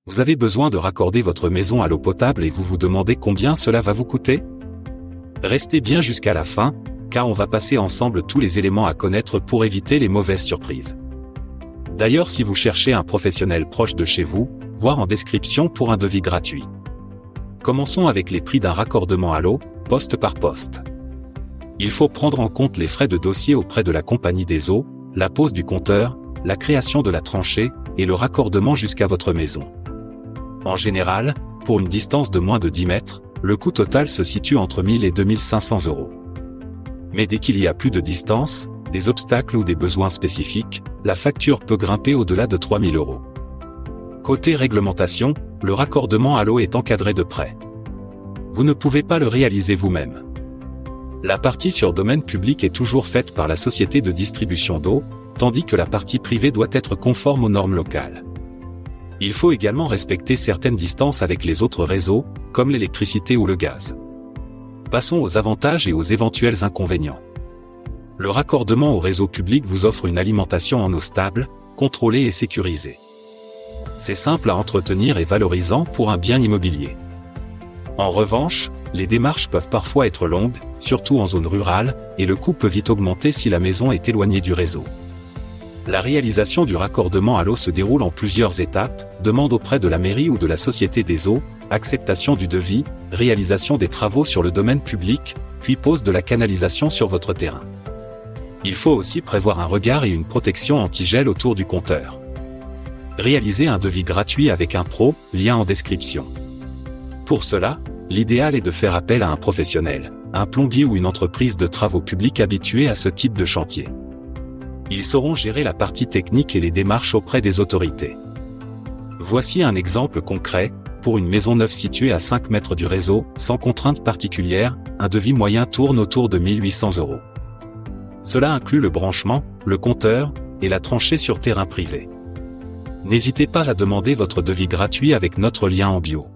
Vous avez besoin de raccorder votre maison à l'eau potable et vous vous demandez combien cela va vous coûter? Restez bien jusqu'à la fin, car on va passer ensemble tous les éléments à connaître pour éviter les mauvaises surprises. D'ailleurs, si vous cherchez un professionnel proche de chez vous, voir en description pour un devis gratuit. Commençons avec les prix d'un raccordement à l'eau, poste par poste. Il faut prendre en compte les frais de dossier auprès de la compagnie des eaux, la pose du compteur, la création de la tranchée, et le raccordement jusqu'à votre maison. En général, pour une distance de moins de 10 mètres, le coût total se situe entre 1000 et 2500 €. Mais dès qu'il y a plus de distance, des obstacles ou des besoins spécifiques, la facture peut grimper au-delà de 3000 €. Côté réglementation, le raccordement à l'eau est encadré de près. Vous ne pouvez pas le réaliser vous-même. La partie sur domaine public est toujours faite par la société de distribution d'eau, tandis que la partie privée doit être conforme aux normes locales. Il faut également respecter certaines distances avec les autres réseaux, comme l'électricité ou le gaz. Passons aux avantages et aux éventuels inconvénients. Le raccordement au réseau public vous offre une alimentation en eau stable, contrôlée et sécurisée. C'est simple à entretenir et valorisant pour un bien immobilier. En revanche, les démarches peuvent parfois être longues, surtout en zone rurale, et le coût peut vite augmenter si la maison est éloignée du réseau. La réalisation du raccordement à l'eau se déroule en plusieurs étapes, demande auprès de la mairie ou de la société des eaux, acceptation du devis, réalisation des travaux sur le domaine public, puis pose de la canalisation sur votre terrain. Il faut aussi prévoir un regard et une protection anti-gel autour du compteur. Réalisez un devis gratuit avec un pro, lien en description. Pour cela, l'idéal est de faire appel à un professionnel, un plombier ou une entreprise de travaux publics habituée à ce type de chantier. Ils sauront gérer la partie technique et les démarches auprès des autorités. Voici un exemple concret, pour une maison neuve située à 5 mètres du réseau, sans contrainte particulière, un devis moyen tourne autour de 1800 €. Cela inclut le branchement, le compteur, et la tranchée sur terrain privé. N'hésitez pas à demander votre devis gratuit avec notre lien en bio.